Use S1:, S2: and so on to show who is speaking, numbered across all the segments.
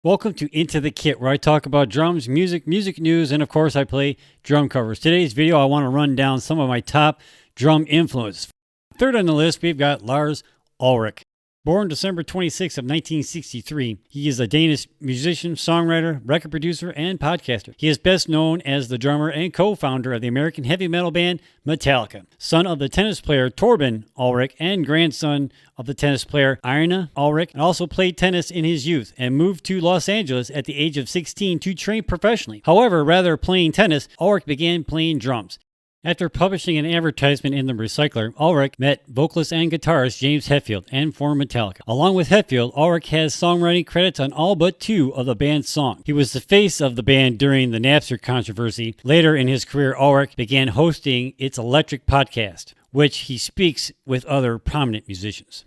S1: Welcome to Into the Kit, where I talk about drums, music news, and of course I play drum covers. Today's video, I want to run down some of my top drum influences. Third on the list, we've got Lars Ulrich. Born December 26th of 1963, he is a Danish musician, songwriter, record producer, and podcaster. He is best known as the drummer and co-founder of the American heavy metal band Metallica. Son of the tennis player Torben Ulrich and grandson of the tennis player Irina Ulrich, and also played tennis in his youth and moved to Los Angeles at the age of 16 to train professionally. However, rather playing tennis, Ulrich began playing drums. After publishing an advertisement in The Recycler, Ulrich met vocalist and guitarist James Hetfield and formed Metallica. Along with Hetfield, Ulrich has songwriting credits on all but two of the band's songs. He was the face of the band during the Napster controversy. Later in his career, Ulrich began hosting its Electric podcast, which he speaks with other prominent musicians.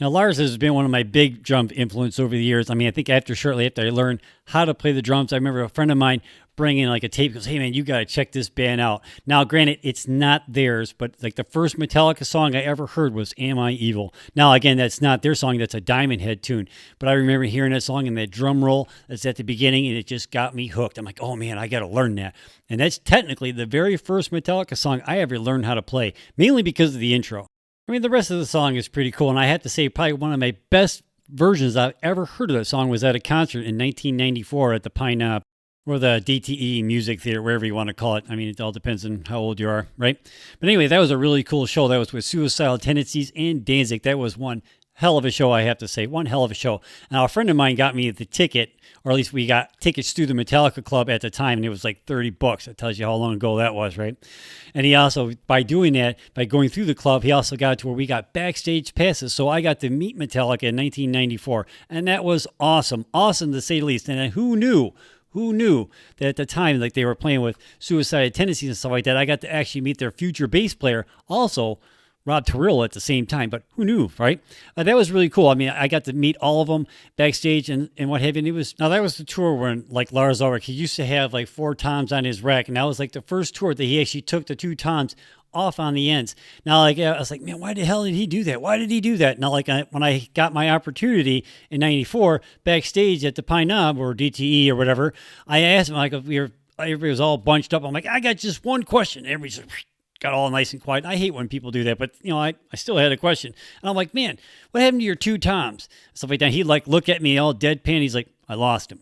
S1: Now, Lars has been one of my big drum influence over the years. I think shortly after I learned how to play the drums, I remember a friend of mine bringing like a tape. He goes, "Hey man, you got to check this band out." Now, granted, it's not theirs, but like the first Metallica song I ever heard was "Am I Evil?" Now, again, that's not their song. That's a Diamond Head tune. But I remember hearing that song and that drum roll that's at the beginning, and it just got me hooked. I'm like, oh man, I got to learn that. And that's technically the very first Metallica song I ever learned how to play, mainly because of the intro. The rest of the song is pretty cool, and I have to say probably one of my best versions I've ever heard of that song was at a concert in 1994 at the Pine Knob, or the DTE Music Theater, wherever you want to call it. It all depends on how old you are, right? But anyway, that was a really cool show. That was with Suicidal Tendencies and Danzig. That was one hell of a show, I have to say. One hell of a show. Now, a friend of mine got me the ticket, or at least we got tickets through the Metallica Club at the time, and it was like $30. That tells you how long ago that was, right? And he also, by doing that, by going through the club, he also got to where we got backstage passes. So I got to meet Metallica in 1994, and that was awesome. Awesome to say the least. And who knew that at the time, like they were playing with Suicidal Tendencies and stuff like that, I got to actually meet their future bass player, also Rob Terrell, at the same time. But who knew, right? That was really cool. I got to meet all of them backstage and what have you. And that was the tour when, like, Lars Ulrich, he used to have like 4 toms on his rack, and that was like the first tour that he actually took the 2 toms off on the ends. Now, I was like, man, why the hell did he do that? Why did he do that? Now, when I got my opportunity in '94 backstage at the Pine Knob or DTE or whatever, I asked him, like, everybody was all bunched up. I'm like, I got just one question. Everybody just got all nice and quiet. I hate when people do that, but I still had a question. And I'm like, man, what happened to your 2 toms? Stuff like that. He'd like look at me all deadpan. He's like, I lost him.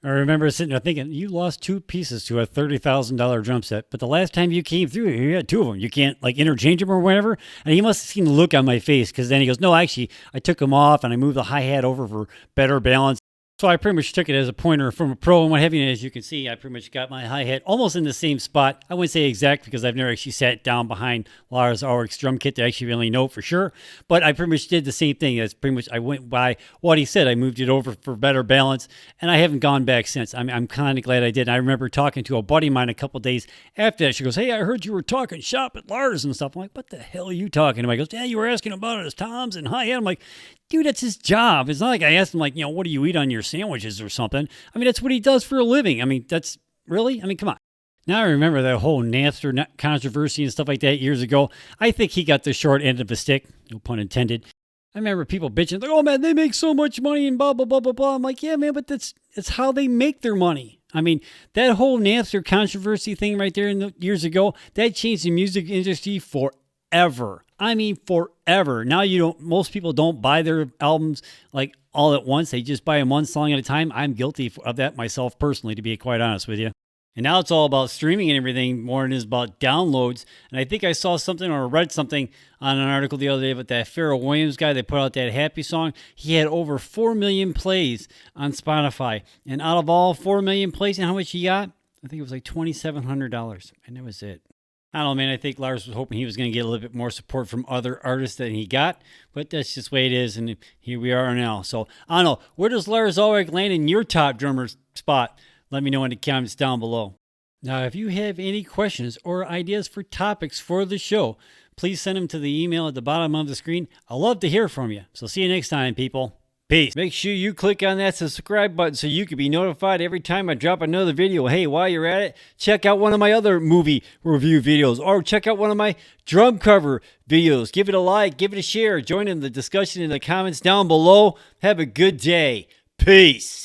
S1: I remember sitting there thinking, you lost 2 pieces to a $30,000 drum set, but the last time you came through, you had 2 of them. You can't like interchange them or whatever. And he must have seen the look on my face, because then he goes, no, actually, I took them off and I moved the hi-hat over for better balance. So I pretty much took it as a pointer from a pro and what have you. And as you can see, I pretty much got my hi-hat almost in the same spot. I wouldn't say exact because I've never actually sat down behind Lars Ulrich's drum kit to actually really know for sure. But I pretty much did the same thing. As pretty much I went by what he said. I moved it over for better balance, and I haven't gone back since. I'm kind of glad I did. And I remember talking to a buddy of mine a couple days after that. She goes, hey, I heard you were talking shop at Lars and stuff. I'm like, what the hell are you talking about? He goes, yeah, you were asking about his toms and hi-hat. I'm like, dude, that's his job. It's not like I asked him, like, what do you eat on your sandwiches or something? That's what he does for a living. That's really, come on. Now I remember that whole Napster controversy and stuff like that years ago. I think he got the short end of the stick, no pun intended. I remember people bitching, like, oh man, they make so much money and blah, blah, blah, blah, blah. I'm like, yeah, man, but that's how they make their money. That whole Napster controversy thing right there years ago, that changed the music industry forever. Forever. Now most people don't buy their albums like all at once. They just buy them one song at a time. I'm guilty of that myself personally, to be quite honest with you. And now it's all about streaming and everything more than it is about downloads. And I think I saw something or read something on an article the other day about that Pharrell Williams guy that put out that Happy song. He had over 4 million plays on Spotify. And out of all 4 million plays, and how much he got? I think it was like $2,700. And that was it. I don't know, man. I think Lars was hoping he was going to get a little bit more support from other artists than he got, but that's just the way it is, and here we are now. So, I don't know. Where does Lars Ulrich land in your top drummer spot? Let me know in the comments down below. Now, if you have any questions or ideas for topics for the show, please send them to the email at the bottom of the screen. I'd love to hear from you. So, see you next time, people. Peace. Make sure you click on that subscribe button so you can be notified every time I drop another video. Hey, while you're at it, check out one of my other movie review videos, or check out one of my drum cover videos. Give it a like, give it a share, join in the discussion in the comments down below. Have a good day. Peace.